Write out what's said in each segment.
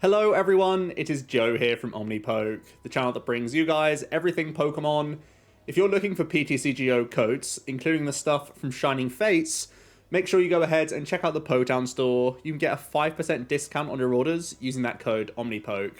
Hello everyone, it is Joe here from Omnipoke, the channel that brings you guys everything Pokemon. If you're looking for PTCGO codes, including the stuff from Shining Fates, make sure you go ahead and check out the Potown store. You can get a 5% discount on your orders using that code Omnipoke.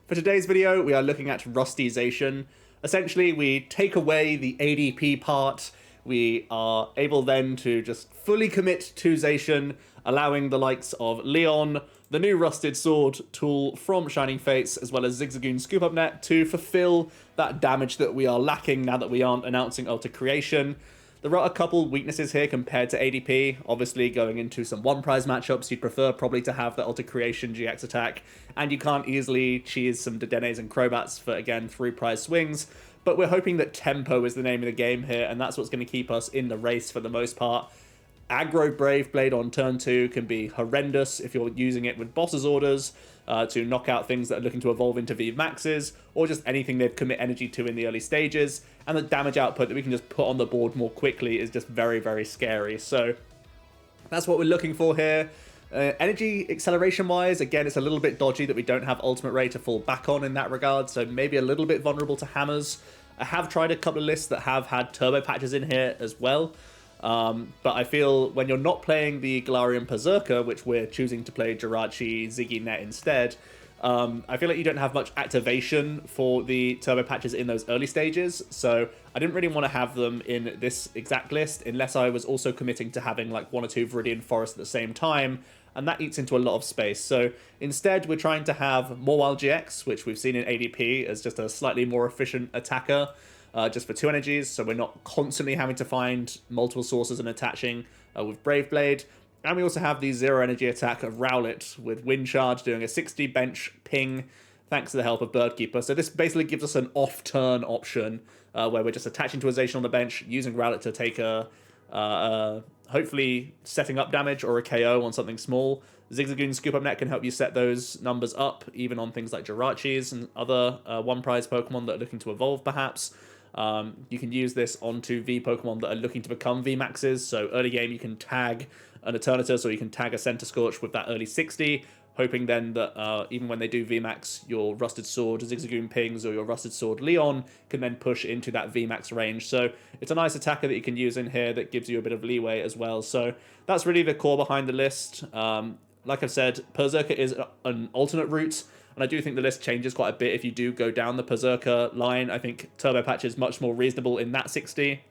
For today's video, we are looking at Rusty Zacian. Essentially, we take away the ADP part. We are able then to just fully commit to Zacian, allowing the likes of Leon, the new Rusted Sword tool from Shining Fates, as well as Zigzagoon Scoop Up Net to fulfill that damage that we are lacking now that we aren't announcing Ultra Creation. There are a couple weaknesses here compared to ADP. Obviously, going into some one-prize matchups, you'd prefer probably to have the Ultra Creation GX attack, and you can't easily cheese some Dedennes and Crobats for, again, 3-prize swings. But we're hoping that tempo is the name of the game here, and that's what's going to keep us in the race for the most part. Aggro Brave Blade on turn 2 can be horrendous if you're using it with boss's orders to knock out things that are looking to evolve into VIV Maxes, or just anything they'd commit energy to in the early stages, and the damage output that we can just put on the board more quickly is just very, very scary. So that's what we're looking for here. Energy acceleration wise, again, it's a little bit dodgy that we don't have Ultimate Ray to fall back on in that regard, so maybe a little bit vulnerable to hammers. I have tried a couple of lists that have had turbo patches in here as well. But I feel when you're not playing the Galarian Berserker, which we're choosing to play Jirachi Ziggy Net instead, I feel like you don't have much activation for the turbo patches in those early stages, so I didn't really want to have them in this exact list unless I was also committing to having like 1 or 2 Viridian Forests at the same time, and that eats into a lot of space. So instead we're trying to have Mawile-GX, which we've seen in ADP as just a slightly more efficient attacker, just for 2 energies, so we're not constantly having to find multiple sources and attaching with Brave Blade. And we also have the 0 energy attack of Rowlet with Wind Charge doing a 60 bench ping thanks to the help of Bird Keeper. So this basically gives us an off-turn option where we're just attaching to a Zacian on the bench, using Rowlet to take a hopefully setting up damage or a KO on something small. Zigzagoon Scoop Up Net can help you set those numbers up, even on things like Jirachis and other one-prize Pokemon that are looking to evolve perhaps. You can use this onto V Pokemon that are looking to become V Maxes, so early game you can tag an Eternatus or you can tag a Center Scorch with that early 60, hoping then that even when they do V Max, your Rusted Sword Zigzagoon pings or your Rusted Sword Leon can then push into that V Max range. So it's a nice attacker that you can use in here that gives you a bit of leeway as well. So that's really the core behind the list. Like I've said, Berserker is an alternate route, and I do think the list changes quite a bit if you do go down the Berserker line. I think Turbo Patch is much more reasonable in that 60.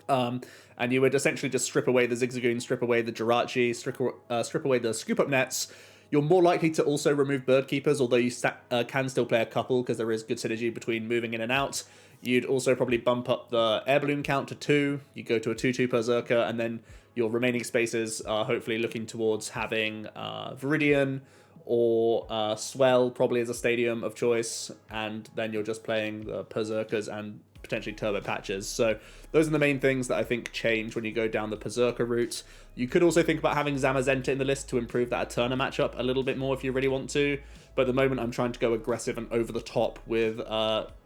And you would essentially just strip away the Zigzagoon, strip away the Jirachi, strip away the Scoop Up Nets. You're more likely to also remove Bird Keepers, although you can still play a couple because there is good synergy between moving in and out. You'd also probably bump up the Air Balloon count to 2. You go to a 2-2 Berserker, and then your remaining spaces are hopefully looking towards having Viridian or Swell probably as a stadium of choice, and then you're just playing the Berserkers and potentially turbo patches. So those are the main things that I think change when you go down the Berserker route. You could also think about having Zamazenta in the list to improve that Eterna matchup a little bit more if you really want to, but at the moment I'm trying to go aggressive and over the top with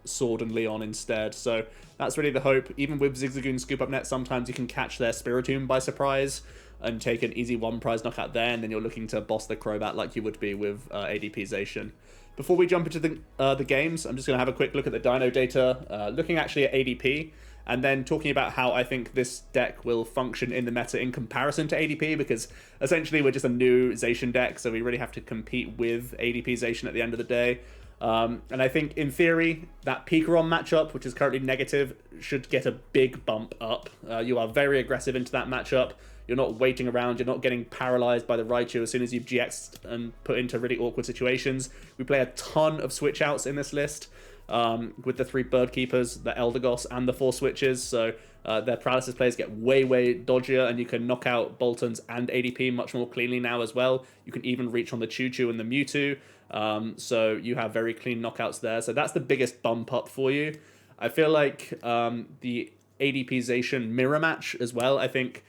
Sword and Leon instead. So that's really the hope. Even with Zigzagoon Scoop Up Net, sometimes you can catch their Spiritomb by surprise and take an easy 1-prize knockout there, and then you're looking to boss the Crobat like you would be with ADP Zacian. Before we jump into the games, I'm just going to have a quick look at the Dino data, looking actually at ADP, and then talking about how I think this deck will function in the meta in comparison to ADP, because essentially we're just a new Zacian deck, so we really have to compete with ADP Zacian at the end of the day. And I think, in theory, that Pikarom matchup, which is currently negative, should get a big bump up. You are very aggressive into that matchup. You're not waiting around. You're not getting paralyzed by the Raichu as soon as you've GX'd and put into really awkward situations. We play a ton of switch outs in this list with the 3 Bird Keepers, the Eldegoss, and the 4 switches. So their paralysis plays get way, way dodgier, and you can knock out Boltons and ADP much more cleanly now as well. You can even reach on the Choo-Choo and the Mewtwo. So you have very clean knockouts there. So that's the biggest bump up for you. I feel like the ADP Zacian mirror match as well, I think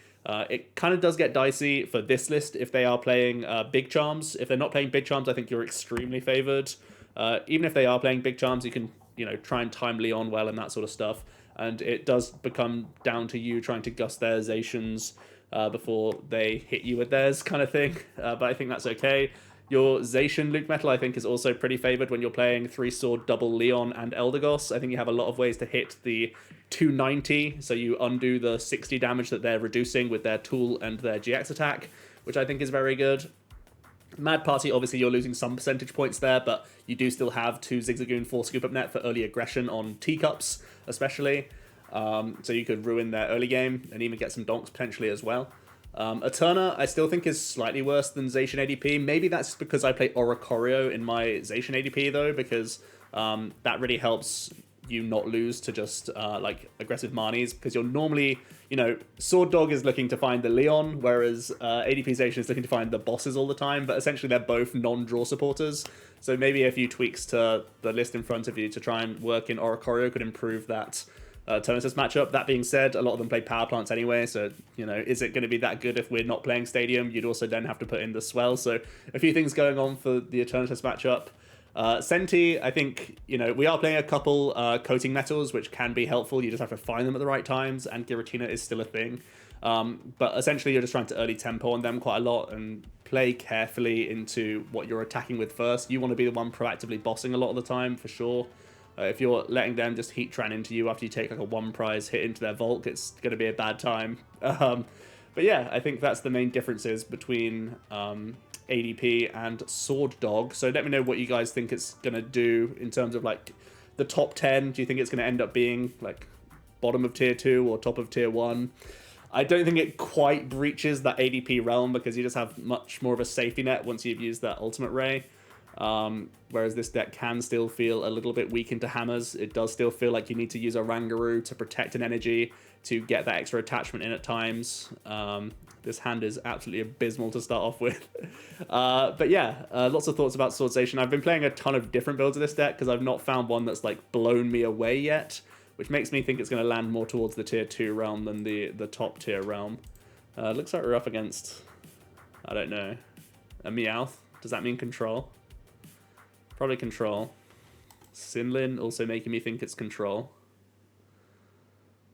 it kind of does get dicey for this list if they are playing Big Charms. If they're not playing Big Charms, I think you're extremely favored. Even if they are playing Big Charms, you can try and time Leon well and that sort of stuff. And it does become down to you trying to gust their Zacians before they hit you with theirs kind of thing. But I think that's okay. Your Zacian LucMetal, I think, is also pretty favored when you're playing 3-sword double Leon and Eldegoss. I think you have a lot of ways to hit the 290, so you undo the 60 damage that they're reducing with their tool and their GX attack, which I think is very good. Mad Party, obviously you're losing some percentage points there, but you do still have 2 Zigzagoon, 4 Scoop Up Net for early aggression on teacups, especially. So you could ruin their early game and even get some donks potentially as well. Eterna, I still think is slightly worse than Zacian ADP. Maybe that's because I play Oricorio in my Zacian ADP though, because that really helps you not lose to just like aggressive Marnies, because you're normally, you know, Sword Dog is looking to find the Leon, whereas ADP Zacian is looking to find the bosses all the time, but essentially they're both non-draw supporters. So maybe a few tweaks to the list in front of you to try and work in Oricorio could improve that Turnitus matchup. That being said, a lot of them play power plants anyway, so, you know, is it going to be that good if we're not playing Stadium? You'd also then have to put in the Swell, so a few things going on for the Eternatus matchup. Senti, I think, you know, we are playing a couple coating metals, which can be helpful. You just have to find them at the right times, and Giratina is still a thing. But essentially, you're just trying to early tempo on them quite a lot and play carefully into what you're attacking with first. You want to be the one proactively bossing a lot of the time, for sure. If you're letting them just heat tran into you after you take like a 1-prize hit into their Volk, it's going to be a bad time. But yeah, I think that's the main differences between ADP and Sword Dog. So let me know what you guys think it's going to do in terms of like the top 10. Do you think it's going to end up being like bottom of tier 2 or top of tier 1? I don't think it quite breaches that ADP realm, because you just have much more of a safety net once you've used that Ultimate Ray. Whereas this deck can still feel a little bit weak into hammers. It does still feel like you need to use Oranguru to protect an energy to get that extra attachment in at times. This hand is absolutely abysmal to start off with. But yeah, lots of thoughts about Sword Zacian. I've been playing a ton of different builds of this deck because I've not found one that's like blown me away yet, which makes me think it's going to land more towards the tier 2 realm than the top tier realm. Looks like we're up against, I don't know, a Meowth. Does that mean control? Probably control. Sinlin also making me think it's control.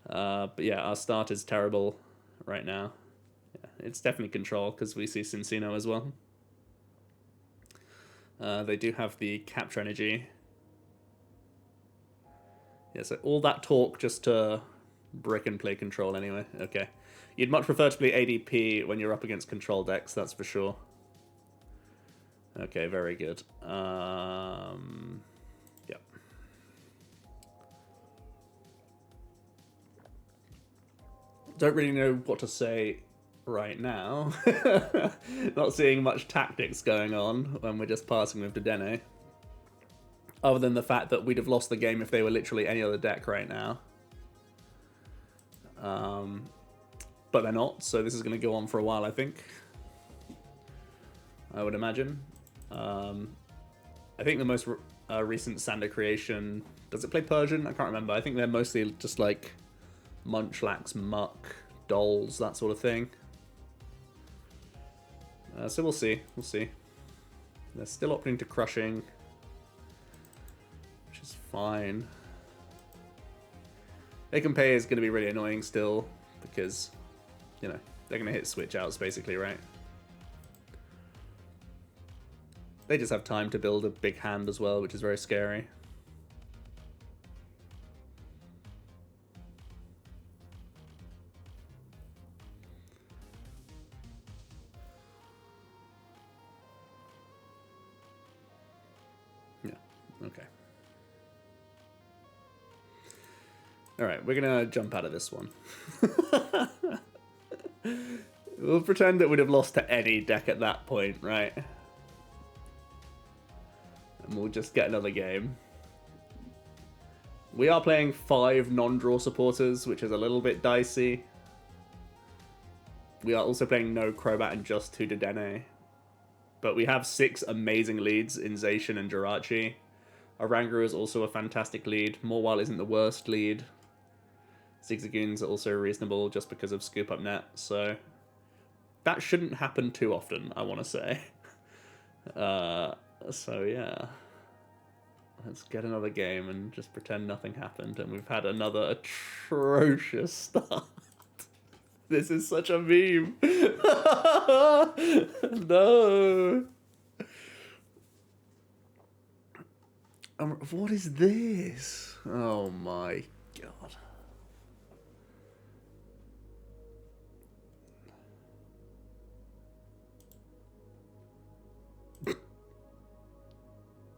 But yeah, our start is terrible right now. Yeah, it's definitely control because we see Cincino as well. They do have the capture energy. Yeah, so all that talk just to brick and play control anyway. Okay. You'd much prefer to play ADP when you're up against control decks, that's for sure. Okay, very good. Yep. Don't really know what to say right now. Not seeing much tactics going on when we're just passing with Dedenne. Other than the fact that we'd have lost the game if they were literally any other deck right now. But they're not, so this is going to go on for a while, I think. I would imagine. I think the most recent Sander creation... Does it play Persian? I can't remember. I think they're mostly just like Munchlax, Muck, Dolls, that sort of thing. So we'll see. We'll see. They're still opting to Crushing, which is fine. Pay is going to be really annoying still because, you know, they're going to hit switch outs basically, right? They just have time to build a big hand as well, which is very scary. Yeah, okay. Alright, we're gonna jump out of this one. We'll pretend that we'd have lost to any deck at that point, right? And we'll just get another game. We are playing 5 non-draw supporters, which is a little bit dicey. We are also playing no Crobat and just 2 Dedenne. But we have 6 amazing leads in Zacian and Jirachi. Oranguru is also a fantastic lead. Mawile isn't the worst lead. Zigzagoon's also reasonable just because of Scoop Up Net, so that shouldn't happen too often, I want to say. So yeah, let's get another game and just pretend nothing happened, and we've had another atrocious start. This is such a meme. No. What is this? Oh my god.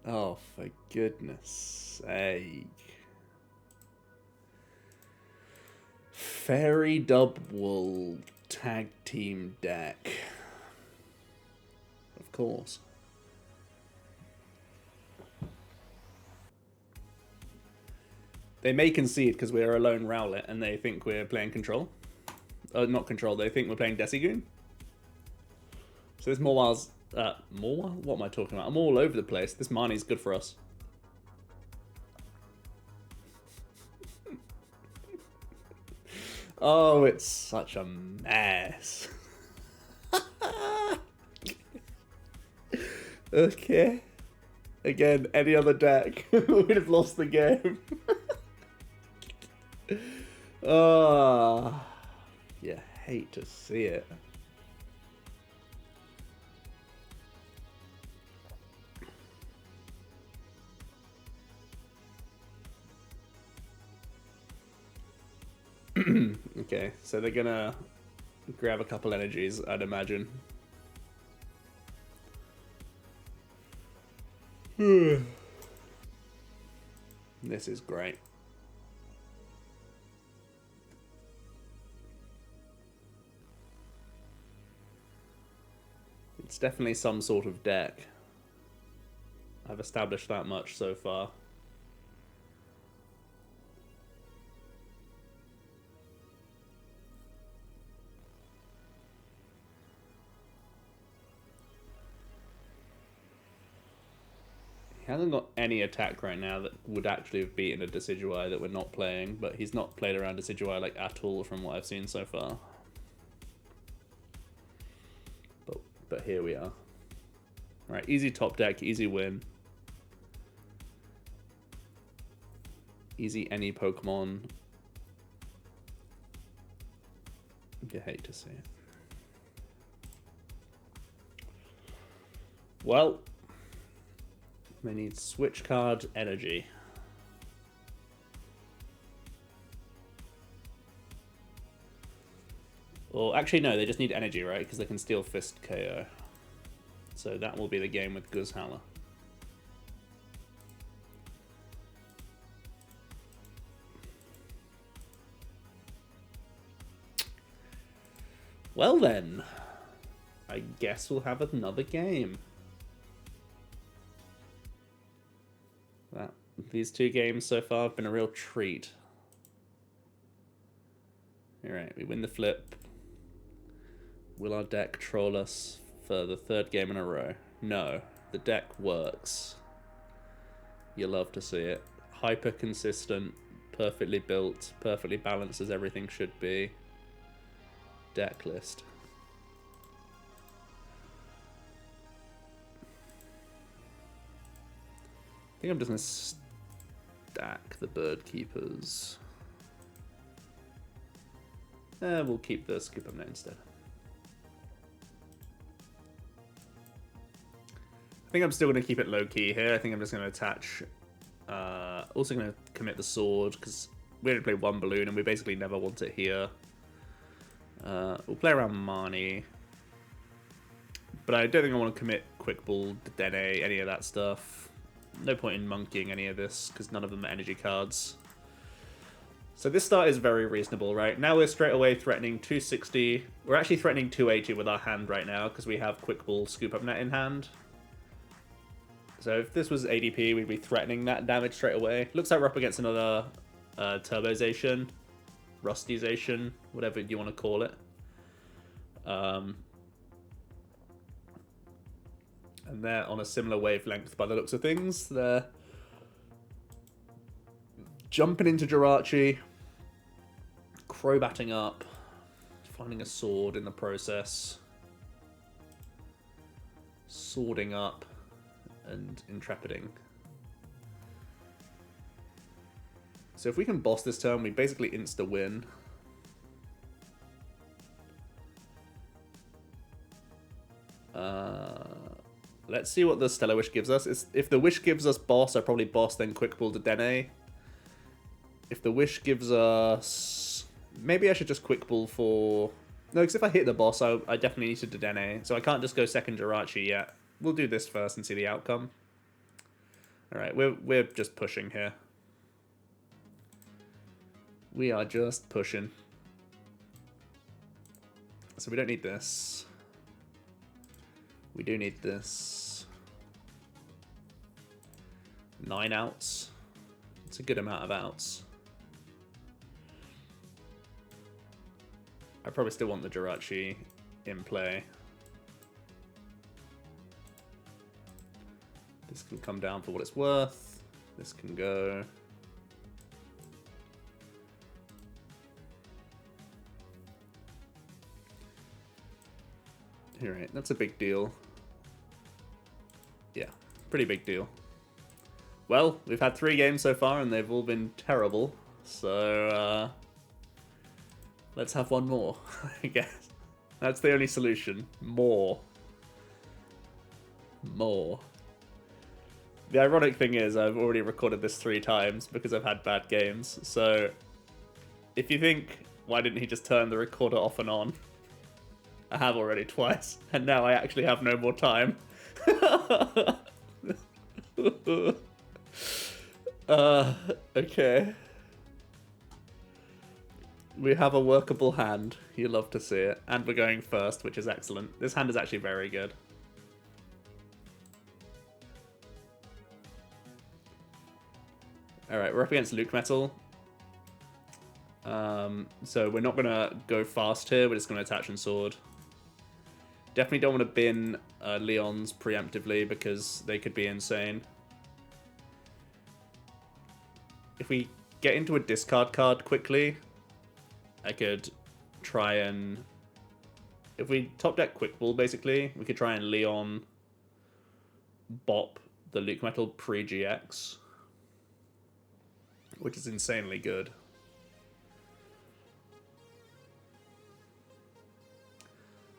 Oh, for goodness sake. Fairy Double Tag Team deck. Of course. They may concede because we're a lone Rowlet and they think we're playing Control. Not Control, they think we're playing Zacian. So this Mawile's... Mawile? What am I talking about? I'm all over the place. This Marnie's good for us. Oh, it's such a mess. Okay. Again, any other deck, we'd have lost the game. Oh, you hate to see it. Okay, so they're gonna grab a couple energies, I'd imagine. This is great. It's definitely some sort of deck. I've established that much so far. He hasn't got any attack right now that would actually have beaten a Decidueye that we're not playing, but he's not played around Decidueye like at all from what I've seen so far. But here we are. Right, easy top deck, easy win. Easy any Pokemon. You hate to see it. Well, they need switch card energy. Or actually no, they just need energy, right? Because they can Steel Fist KO. So that will be the game with Guzhala. Well then, I guess we'll have another game. These two games so far have been a real treat. Alright, we win the flip. Will our deck troll us for the third game in a row? No, the deck works. You love to see it. Hyper consistent, perfectly built, perfectly balanced as everything should be. Deck list. I think I'm just going to stack the Bird Keepers. We'll keep the Scoop Up Net instead. I think I'm still going to keep it low-key here. I think I'm just going to attach... also going to commit the sword, because we only play one balloon, and we basically never want it here. We'll play around Marnie. But I don't think I want to commit Quick Ball, Dedenne, any of that stuff. No point in monkeying any of this, because none of them are energy cards. So this start is very reasonable, right? Now we're straight away threatening 260. We're actually threatening 280 with our hand right now, because we have Quick Ball, Scoop Up Net in hand. So if this was ADP, we'd be threatening that damage straight away. Looks like we're up against another Turbo Zacian, Rusty Zacian, whatever you want to call it. And they're on a similar wavelength by the looks of things. They're jumping into Jirachi, Crobatting up, finding a sword in the process, swording up, and Intrepiding. So if we can boss this turn, we basically insta-win. Let's see what the Stellar Wish gives us. If the Wish gives us Boss, I probably Boss, then Quick Ball Dedenne. If the Wish gives us... Maybe I should just Quick Ball for... No, because if I hit the Boss, I definitely need to Dedenne. So I can't just go second Jirachi yet. We'll do this first and see the outcome. Alright, we're just pushing here. We are just pushing. So we don't need this. We do need this. 9 outs. It's a good amount of outs. I probably still want the Jirachi in play. This can come down for what it's worth. This can go. Alright, that's a big deal. Yeah, pretty big deal. Well, we've had 3 games so far and they've all been terrible. So, let's have one more, I guess. That's the only solution. More. More. The ironic thing is I've already recorded this 3 times because I've had bad games. So, if you think, why didn't he just turn the recorder off and on? I have already twice, and now I actually have no more time. Okay. We have a workable hand. You love to see it. And we're going first, which is excellent. This hand is actually very good. Alright, we're up against LucMetal. So we're not going to go fast here. We're just going to attach and sword. Definitely don't want to bin Leons preemptively because they could be insane. If we get into a discard card quickly, I could try and... If we top deck Quick Ball, basically, we could try and Leon bop the LucMetal pre-GX, which is insanely good.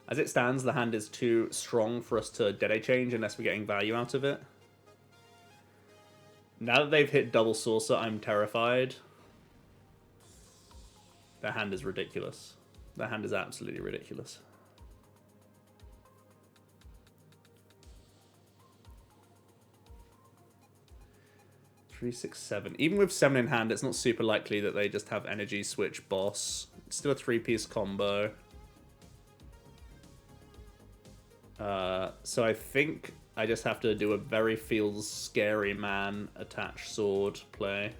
As it stands, the hand is too strong for us to Dedenne change unless we're getting value out of it. Now that they've hit double Saucer, I'm terrified. Their hand is ridiculous. Their hand is absolutely ridiculous. Three, 6, 7. Even with 7 in hand, it's not super likely that they just have energy switch boss. It's still a 3-piece combo. So I think I just have to do a very feels scary man attach sword play.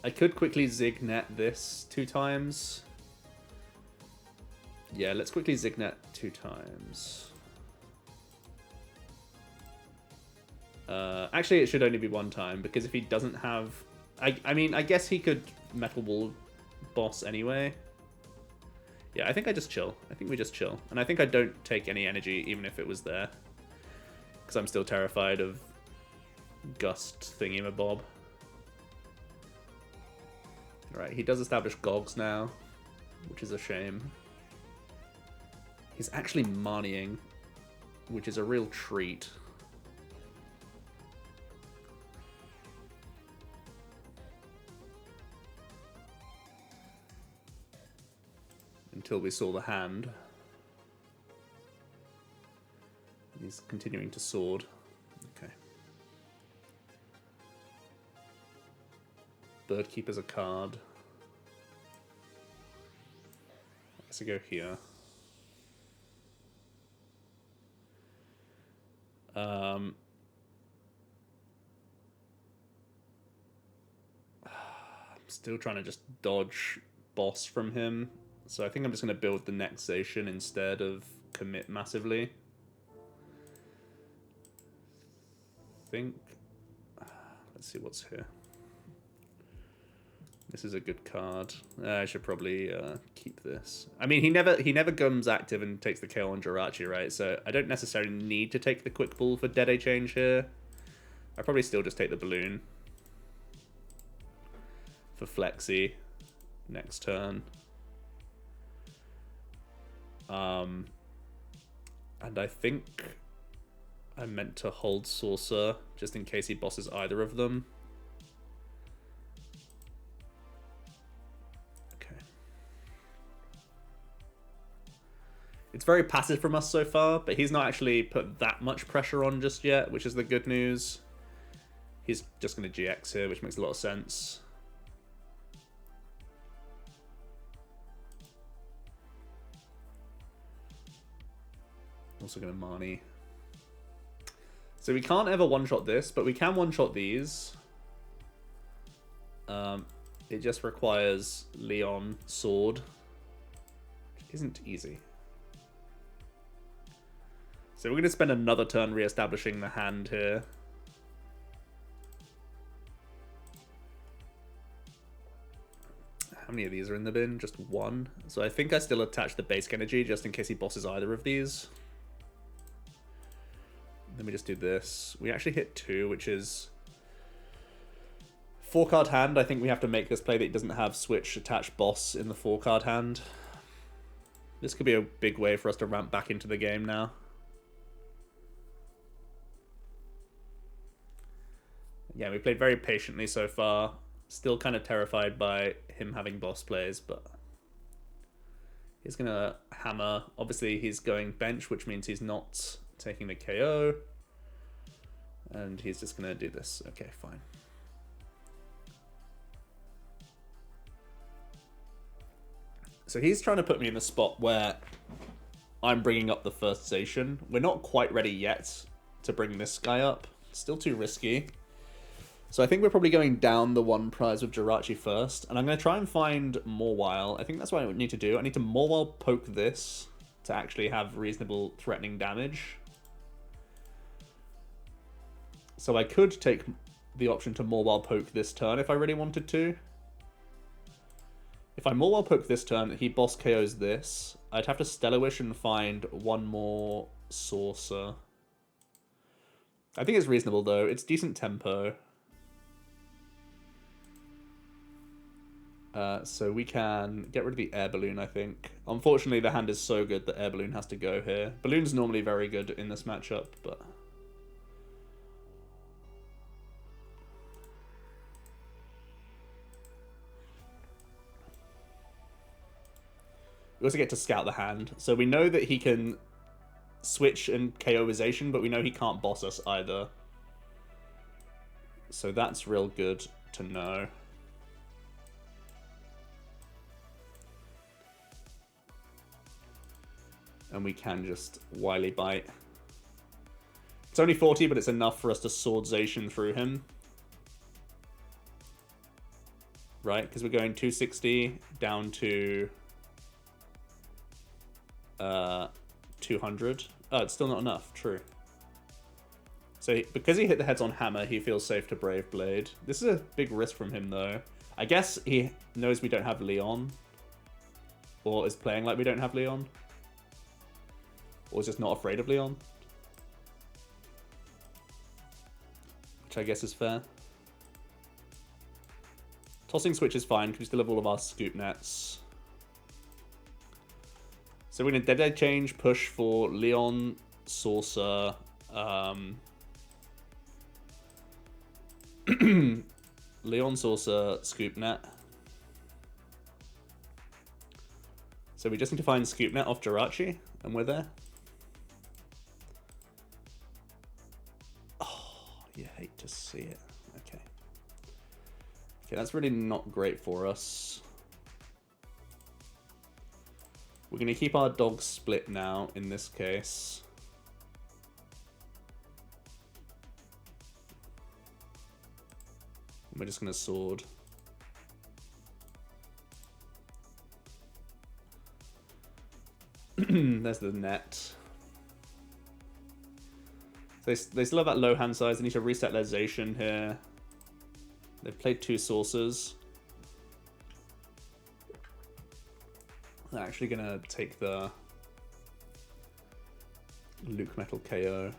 I could quickly Zignet this 2 times. Yeah, let's quickly Zignet 2 times. Actually, it should only be 1 time, because if he doesn't have... I mean, I guess he could Metal Wall boss anyway. Yeah, I think I just chill. I think we just chill. And I think I don't take any energy, even if it was there. Because I'm still terrified of Gust thingy-mabob. Alright, he does establish Gogs now, which is a shame. He's actually Marnieing, which is a real treat. Until we saw the hand. He's continuing to sword. Okay. Bird Keeper's a card. I guess I go here. I'm still trying to just dodge boss from him. So I think I'm just going to build the next Zacian instead of commit massively. Let's see what's here. This is a good card. I should probably keep this. I mean, he never gums active and takes the KO on Jirachi, right? So I don't necessarily need to take the Quick Ball for Dedenne change here. I probably still just take the Balloon for Flexi next turn. And I think I meant to hold Saucer just in case he bosses either of them. Okay. It's very passive from us so far, but he's not actually put that much pressure on just yet, which is the good news. He's just going to GX here, which makes a lot of sense. Also going to Marnie. So we can't ever one-shot this, but we can one-shot these. It just requires Leon Sword, which isn't easy. So we're going to spend another turn re-establishing the hand here. How many of these are in the bin? Just one. So I think I still attach the basic energy just in case he bosses either of these. Then we just do this. We actually hit 2, which is 4-card hand. I think we have to make this play that he doesn't have Switch attached boss in the 4-card hand. This could be a big way for us to ramp back into the game now. Yeah, we played very patiently so far. Still kind of terrified by him having boss plays, but he's going to hammer. Obviously, he's going bench, which means he's not taking the KO. And he's just going to do this. Okay, fine. So he's trying to put me in a spot where I'm bringing up the first Zacian. We're not quite ready yet to bring this guy up. Still too risky. So I think we're probably going down the 1 prize with Jirachi first. And I'm going to try and find Mawile. I think that's what I need to do. I need to Mawile poke this to actually have reasonable threatening damage. So I could take the option to Mawile poke this turn if I really wanted to. If I Mawile poke this turn, he boss KOs this. I'd have to Stellar Wish and find one more Saucer. I think it's reasonable though. It's decent tempo. So we can get rid of the Air Balloon, I think. Unfortunately, the hand is so good that Air Balloon has to go here. Balloon's normally very good in this matchup, but... we also get to scout the hand. So we know that he can switch and KO Zacian, but we know he can't boss us either. So that's real good to know. And we can just Wily Bite. It's only 40, but it's enough for us to Sword Zacian through him. Right, because we're going 260 down to 200. Oh, it's still not enough. True. So because he hit the heads on hammer, he feels safe to Brave Blade. This is a big risk from him, though. I guess he knows we don't have Leon. Or is playing like we don't have Leon. Or is just not afraid of Leon. Which I guess is fair. Tossing Switch is fine, because we still have all of our Scoop Nets. So we're going to Dedenne change, push for Leon, Saucer, Leon, Saucer, Scoop Net. So we just need to find Scoop Net off Jirachi, and we're there. Oh, you hate to see it. Okay. Okay, that's really not great for us. We're going to keep our dogs split now, in this case. We're just going to Sword. There's the net. They still have that low hand size. They need to reset their Zacian here. They've played 2 Saucers. They're actually going to take the LucMetal KO.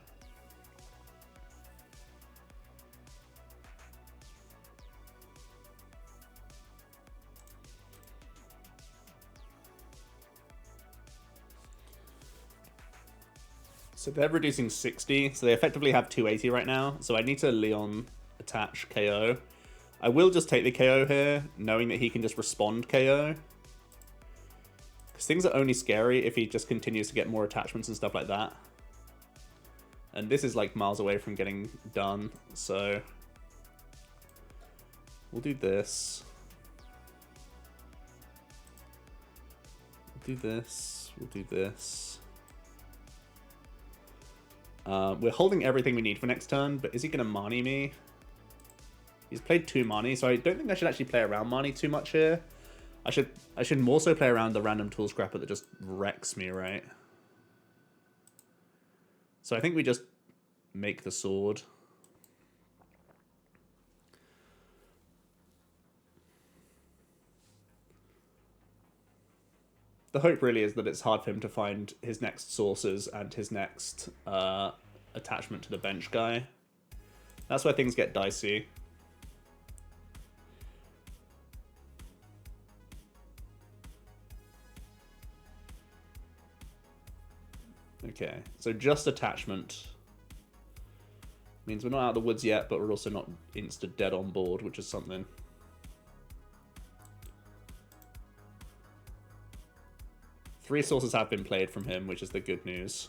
So they're reducing 60, so they effectively have 280 right now. So I need to Leon attach KO. I will just take the KO here, knowing that he can just respond KO. Because things are only scary if he just continues to get more attachments and stuff like that. And this is like miles away from getting done, so we'll do this. We'll do this. We'll do this. We're holding everything we need for next turn, but is he going to Mani me? He's played 2 Mani, so I don't think I should actually play around Mani too much here. I should more so play around the random tool scrapper that just wrecks me, right? So I think we just make the sword. The hope really is that it's hard for him to find his next sources and his next attachment to the bench guy. That's where things get dicey. Okay, so just attachment means we're not out of the woods yet, but we're also not insta-dead on board, which is something. Three sources have been played from him, which is the good news.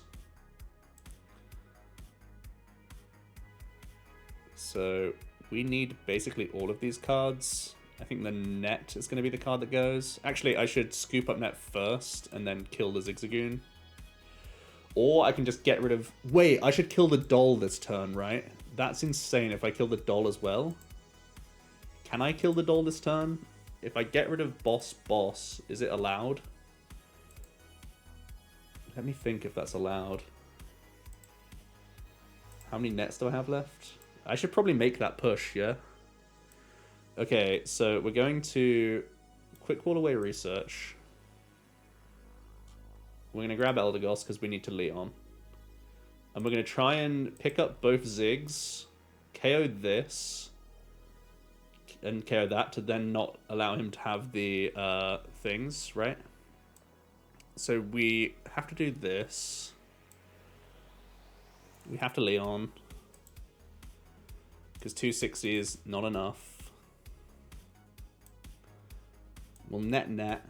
So we need basically all of these cards. I think the net is going to be the card that goes. Actually, I should scoop up net first and then kill the Zigzagoon. Or I can just get rid of... Wait, I should kill the doll this turn, right? That's insane if I kill the doll as well. Can I kill the doll this turn? If I get rid of boss, is it allowed? Let me think if that's allowed. How many nets do I have left? I should probably make that push, yeah? Okay, so we're going to quick wall away research. We're going to grab Eldegoss because we need to Leon. And we're going to try and pick up both Zigs, KO this, and KO that to then not allow him to have the things, right? So we have to do this. We have to Leon. Because 260 is not enough. We'll net.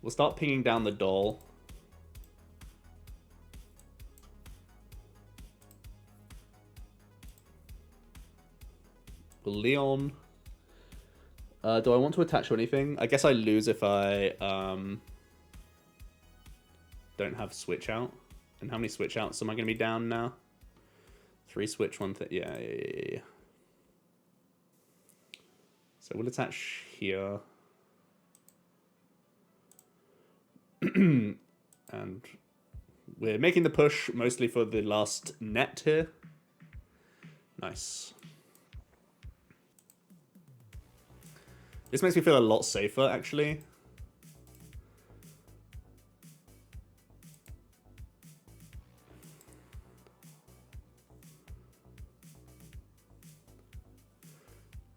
We'll start pinging down the doll. We'll Leon. Do I want to attach to anything? I guess I lose if I don't have switch out. And how many switch outs am I going to be down now? 3 switch, 1 thing. Yeah. So we'll attach here. And we're making the push mostly for the last net here. Nice. This makes me feel a lot safer, actually.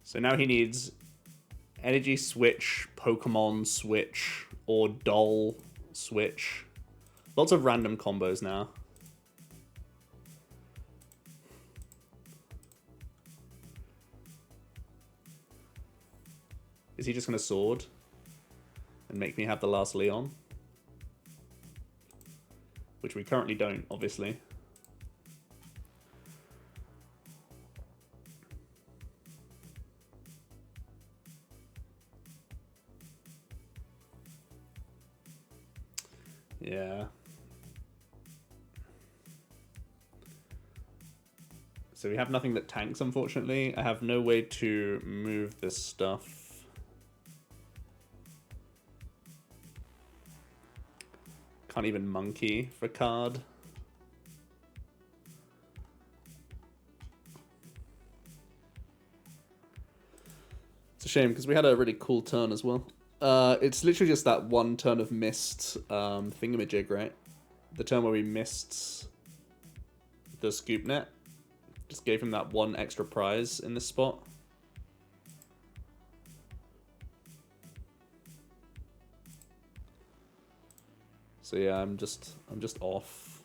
So now he needs Energy Switch, Pokemon Switch, or Doll Switch. Lots of random combos now. Is he just going to sword and make me have the last Leon? Which we currently don't, obviously. Yeah. So we have nothing that tanks, unfortunately. I have no way to move this stuff. Can't even monkey for a card. It's a shame because we had a really cool turn as well. It's literally just that one turn of missed thingamajig, right? The turn where we missed the scoop net. Just gave him that one extra prize in this spot. So yeah, I'm just off.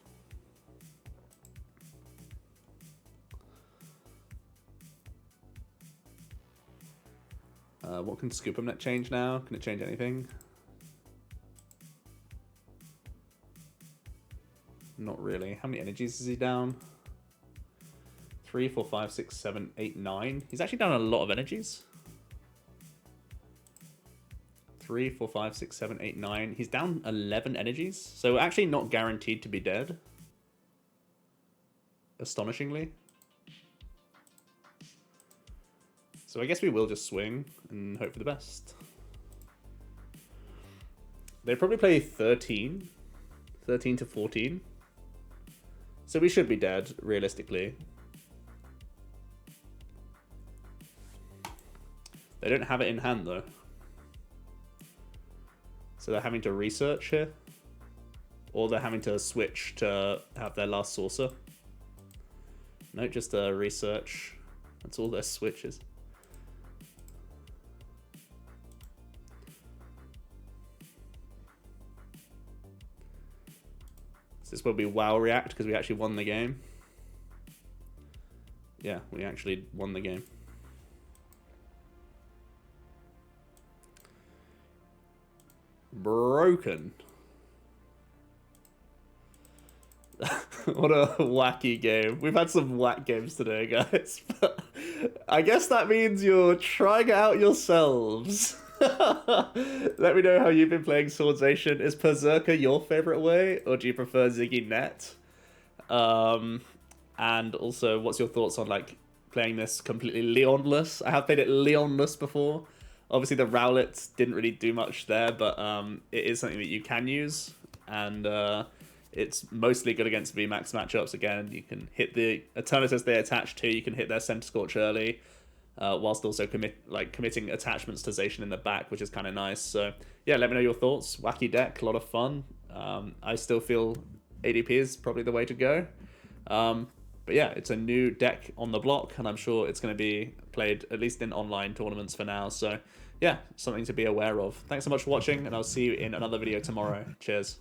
What can Scoop Up Net change now? Can it change anything? Not really. How many energies is he down? 3, 4, 5, 6, 7, 8, 9. He's actually down a lot of energies. 3, 4, 5, 6, 7, 8, 9. He's down 11 energies. So actually not guaranteed to be dead. Astonishingly. So I guess we will just swing and hope for the best. They probably play 13. 13 to 14. So we should be dead, realistically. They don't have it in hand, though. So they're having to research here. Or they're having to switch to have their last saucer. No, just a research. That's all their switches. This will be WoW React because we actually won the game. Yeah, we actually won the game. Broken. What a wacky game. We've had some whack games today, guys. But I guess that means you're trying it out yourselves. Let me know how you've been playing Sword Zacian. Is Berserker your favorite way, or do you prefer Ziggy Net? And also, what's your thoughts on like playing this completely Leonless? I have played it Leonless before. Obviously, the Rowlet didn't really do much there, but it is something that you can use, and it's mostly good against VMAX matchups. Again, you can hit the alternatives they attach to. You can hit their Center Scorch early. Whilst also committing attachments to Zacian in the back, which is kind of nice. So yeah, let me know your thoughts. Wacky deck, a lot of fun. I still feel ADP is probably the way to go. But yeah, it's a new deck on the block, and I'm sure it's going to be played at least in online tournaments for now. So yeah, something to be aware of. Thanks so much for watching, and I'll see you in another video tomorrow. Cheers.